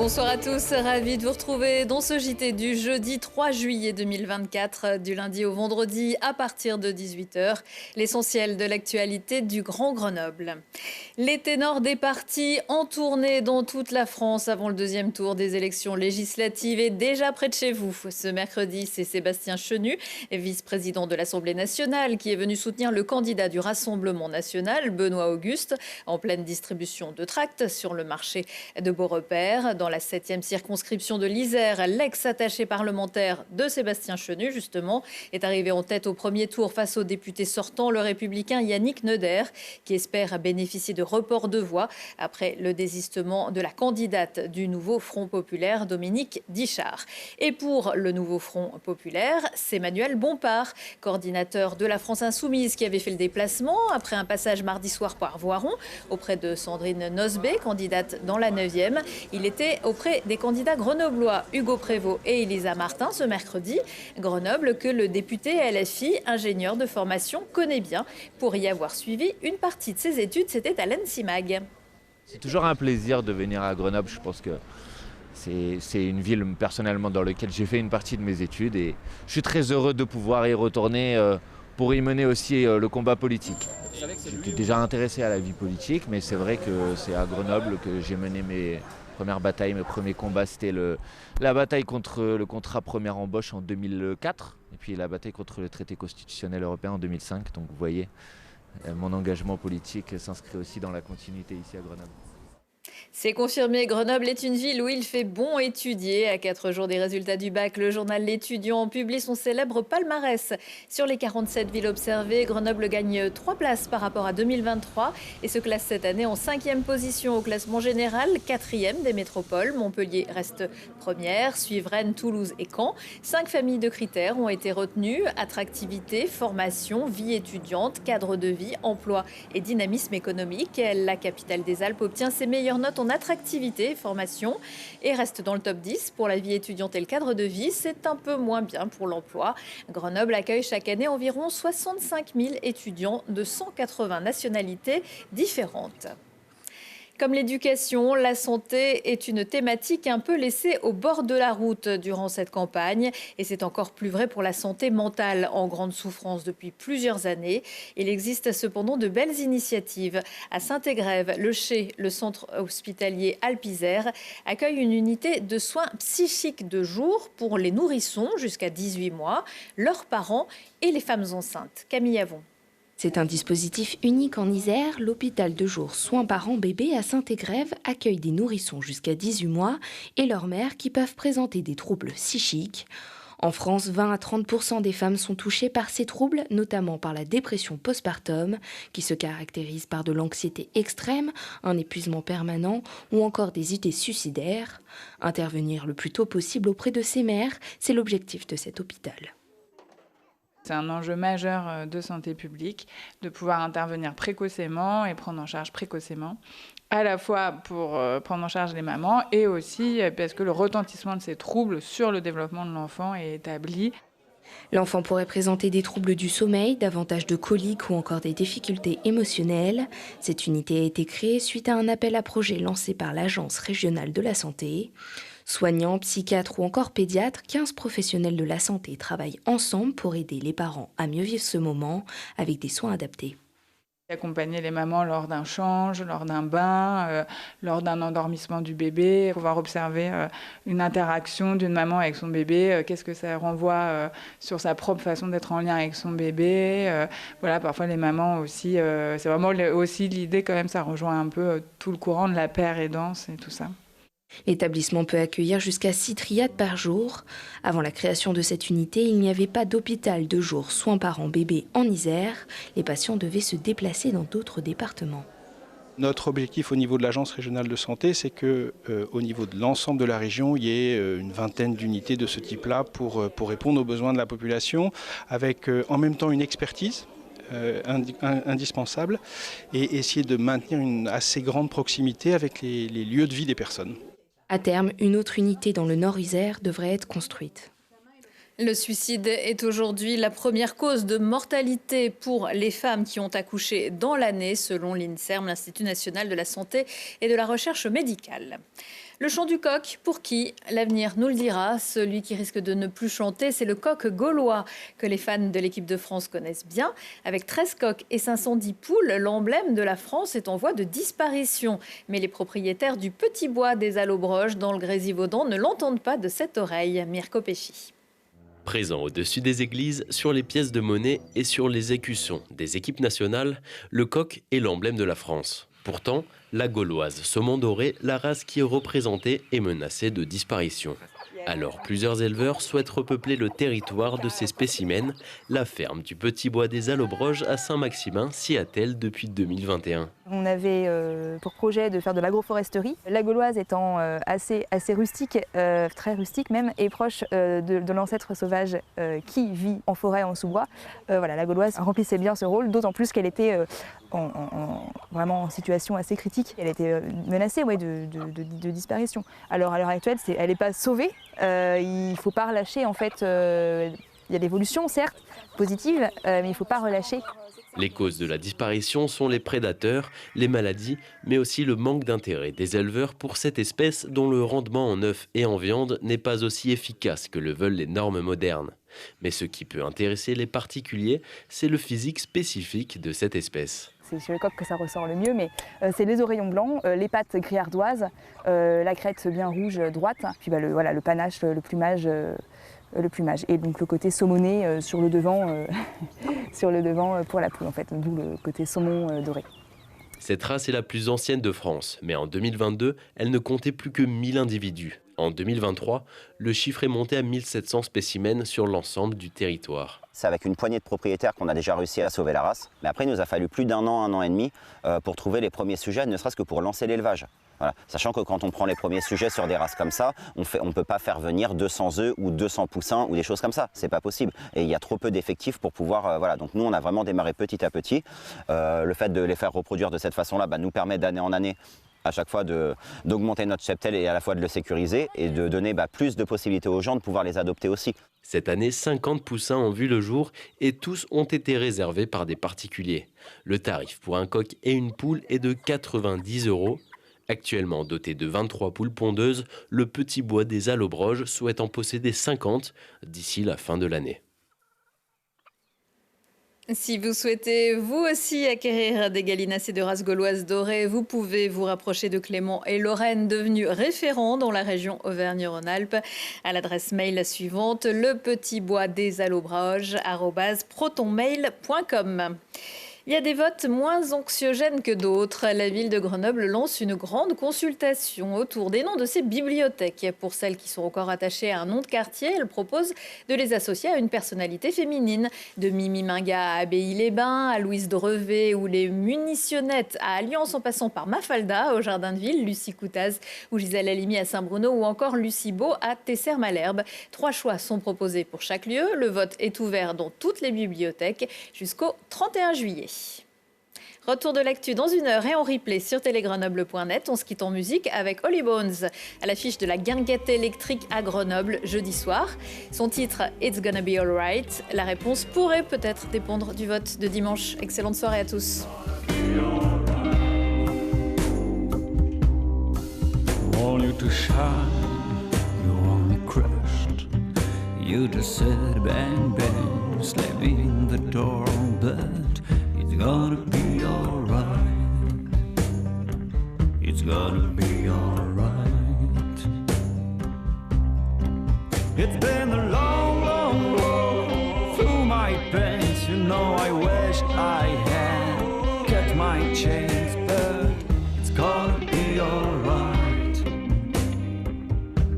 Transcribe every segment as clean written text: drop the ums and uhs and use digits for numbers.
Bonsoir à tous, ravi de vous retrouver dans ce JT du jeudi 3 juillet 2024, du lundi au vendredi à partir de 18h. L'essentiel de l'actualité du Grand Grenoble. Les ténors des partis en tournée dans toute la France avant le deuxième tour des élections législatives est déjà près de chez vous. Ce mercredi, c'est Sébastien Chenu, vice-président de l'Assemblée nationale, qui est venu soutenir le candidat du Rassemblement national, Benoît Auguste, en pleine distribution de tracts sur le marché de Beaurepaire. Dans la 7e circonscription de l'Isère, l'ex-attaché parlementaire de Sébastien Chenu, justement, est arrivé en tête au premier tour face au député sortant, le républicain Yannick Neuder, qui espère bénéficier de report de voix après le désistement de la candidate du nouveau Front populaire, Dominique Dichard. Et pour le nouveau Front populaire, c'est Manuel Bompard, coordinateur de la France insoumise, qui avait fait le déplacement après un passage mardi soir par Voiron auprès de Sandrine Nosbet, candidate dans la 9e. Il était auprès des candidats grenoblois Hugo Prévost et Elisa Martin ce mercredi. Grenoble que le député LFI, ingénieur de formation, connaît bien. Pour y avoir suivi une partie de ses études, c'était à l'ENSIMAG. C'est toujours un plaisir de venir à Grenoble. Je pense que c'est une ville personnellement dans laquelle j'ai fait une partie de mes études et je suis très heureux de pouvoir y retourner pour y mener aussi le combat politique. J'étais déjà intéressé à la vie politique, mais c'est vrai que c'est à Grenoble que j'ai mené mes premières batailles, mes premiers combats. C'était la bataille contre le contrat première embauche en 2004 et puis la bataille contre le traité constitutionnel européen en 2005. Donc vous voyez, mon engagement politique s'inscrit aussi dans la continuité ici à Grenoble. C'est confirmé, Grenoble est une ville où il fait bon étudier. À 4 jours des résultats du bac, le journal L'Étudiant publie son célèbre palmarès. Sur les 47 villes observées, Grenoble gagne 3 places par rapport à 2023 et se classe cette année en 5e position au classement général, 4e des métropoles. Montpellier reste première, suivent Rennes, Toulouse et Caen. 5 familles de critères ont été retenues: attractivité, formation, vie étudiante, cadre de vie, emploi et dynamisme économique. La capitale des Alpes obtient ses meilleures notes en attractivité et formation et reste dans le top 10 pour la vie étudiante et le cadre de vie. C'est un peu moins bien pour l'emploi. Grenoble accueille chaque année environ 65 000 étudiants de 180 nationalités différentes. Comme l'éducation, la santé est une thématique un peu laissée au bord de la route durant cette campagne. Et c'est encore plus vrai pour la santé mentale, en grande souffrance depuis plusieurs années. Il existe cependant de belles initiatives. À Saint-Égrève, le centre hospitalier Alpes-Isère accueille une unité de soins psychiques de jour pour les nourrissons jusqu'à 18 mois, leurs parents et les femmes enceintes. Camille Avon. C'est un dispositif unique en Isère. L'hôpital de jour Soins Parents Bébés à Saint-Égrève accueille des nourrissons jusqu'à 18 mois et leurs mères qui peuvent présenter des troubles psychiques. En France, 20 à 30% des femmes sont touchées par ces troubles, notamment par la dépression postpartum, qui se caractérise par de l'anxiété extrême, un épuisement permanent ou encore des idées suicidaires. Intervenir le plus tôt possible auprès de ces mères, c'est l'objectif de cet hôpital. C'est un enjeu majeur de santé publique de pouvoir intervenir précocement et prendre en charge précocement, à la fois pour prendre en charge les mamans et aussi parce que le retentissement de ces troubles sur le développement de l'enfant est établi. L'enfant pourrait présenter des troubles du sommeil, davantage de coliques ou encore des difficultés émotionnelles. Cette unité a été créée suite à un appel à projet lancé par l'Agence régionale de la santé. Soignants, psychiatres ou encore pédiatres, 15 professionnels de la santé travaillent ensemble pour aider les parents à mieux vivre ce moment avec des soins adaptés. Accompagner les mamans lors d'un change, lors d'un bain, lors d'un endormissement du bébé, pouvoir observer une interaction d'une maman avec son bébé, qu'est-ce que ça renvoie sur sa propre façon d'être en lien avec son bébé. Voilà, parfois les mamans aussi, c'est vraiment aussi l'idée quand même, ça rejoint un peu tout le courant de la paire aidance et tout ça. L'établissement peut accueillir jusqu'à 6 triades par jour. Avant la création de cette unité, il n'y avait pas d'hôpital de jour Soins Parents Bébés en Isère. Les patients devaient se déplacer dans d'autres départements. Notre objectif au niveau de l'Agence régionale de santé, c'est qu'au niveau de l'ensemble de la région, il y ait une vingtaine d'unités de ce type-là pour répondre aux besoins de la population, avec en même temps une expertise indispensable et essayer de maintenir une assez grande proximité avec les lieux de vie des personnes. À terme, une autre unité dans le Nord-Isère devrait être construite. Le suicide est aujourd'hui la première cause de mortalité pour les femmes qui ont accouché dans l'année, selon l'INSERM, l'Institut national de la santé et de la recherche médicale. Le chant du coq, pour qui l'avenir nous le dira. Celui qui risque de ne plus chanter, c'est le coq gaulois que les fans de l'équipe de France connaissent bien. Avec 13 coqs et 510 poules, l'emblème de la France est en voie de disparition. Mais les propriétaires du petit bois des Allobroges dans le Grésivaudan ne l'entendent pas de cette oreille. Mirko Pesci. Présent au-dessus des églises, sur les pièces de monnaie et sur les écussons des équipes nationales, le coq est l'emblème de la France. Pourtant, la gauloise saumon doré, la race qui est représentée, est menacée de disparition. Alors plusieurs éleveurs souhaitent repeupler le territoire de ces spécimens. La ferme du Petit Bois des Allobroges à Saint-Maximin s'y attelle depuis 2021. On avait pour projet de faire de l'agroforesterie. La gauloise étant assez rustique, très rustique même, et proche de l'ancêtre sauvage qui vit en forêt, en sous-bois. Voilà, la gauloise remplissait bien ce rôle, d'autant plus qu'elle était vraiment en situation assez critique. Elle était menacée de disparition. Alors à l'heure actuelle, elle n'est pas sauvée. Il ne faut pas relâcher en fait. Il y a l'évolution certes positive, mais il ne faut pas relâcher. Les causes de la disparition sont les prédateurs, les maladies, mais aussi le manque d'intérêt des éleveurs pour cette espèce dont le rendement en œufs et en viande n'est pas aussi efficace que le veulent les normes modernes. Mais ce qui peut intéresser les particuliers, c'est le physique spécifique de cette espèce. C'est chez le coq que ça ressort le mieux, mais c'est les oreillons blancs, les pattes gris ardoises, la crête bien rouge droite, puis le panache, le plumage. Et donc le côté saumoné sur le devant, pour la poule en fait, d'où le côté saumon doré. Cette race est la plus ancienne de France, mais en 2022, elle ne comptait plus que 1000 individus. En 2023, le chiffre est monté à 1700 spécimens sur l'ensemble du territoire. C'est avec une poignée de propriétaires qu'on a déjà réussi à sauver la race. Mais après, il nous a fallu plus d'un an et demi pour trouver les premiers sujets, ne serait-ce que pour lancer l'élevage. Voilà. Sachant que quand on prend les premiers sujets sur des races comme ça, on ne peut pas faire venir 200 œufs ou 200 poussins ou des choses comme ça. C'est pas possible. Et il y a trop peu d'effectifs pour pouvoir... voilà. Donc nous, on a vraiment démarré petit à petit. Le fait de les faire reproduire de cette façon-là nous permet d'année en année à chaque fois d'augmenter notre cheptel et à la fois de le sécuriser et de donner plus de possibilités aux gens de pouvoir les adopter aussi. Cette année, 50 poussins ont vu le jour et tous ont été réservés par des particuliers. Le tarif pour un coq et une poule est de 90 €. Actuellement doté de 23 poules pondeuses, le Petit Bois des Allobroges souhaite en posséder 50 d'ici la fin de l'année. Si vous souhaitez vous aussi acquérir des gallinacés de race gauloise dorée, vous pouvez vous rapprocher de Clément et Lorraine, devenus référents dans la région Auvergne-Rhône-Alpes, à l'adresse mail suivante, lepetitboisdesalobroges@protonmail.com. Il y a des votes moins anxiogènes que d'autres. La ville de Grenoble lance une grande consultation autour des noms de ses bibliothèques. Pour celles qui sont encore attachées à un nom de quartier, elle propose de les associer à une personnalité féminine. De Mimi Minga à Abbaye-les-Bains, à Louise Drevet ou les Munitionnettes à Alliance, en passant par Mafalda au Jardin de Ville, Lucie Coutaz ou Gisèle Halimi à Saint-Bruno ou encore Lucie Beau à Tesser-Malherbe. 3 choix sont proposés pour chaque lieu. Le vote est ouvert dans toutes les bibliothèques jusqu'au 31 juillet. Retour de l'actu dans 1 heure et en replay sur télégrenoble.net. On se quitte en musique avec Holly Bones à l'affiche de la guinguette électrique à Grenoble jeudi soir. Son titre It's Gonna Be Alright. La réponse pourrait peut-être dépendre du vote de dimanche. Excellente soirée à tous. It's gonna be alright. It's gonna be alright. It's been a long, long road through my pants. You know, I wish I had cut my chains, but it's gonna be alright.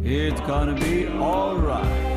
It's gonna be alright.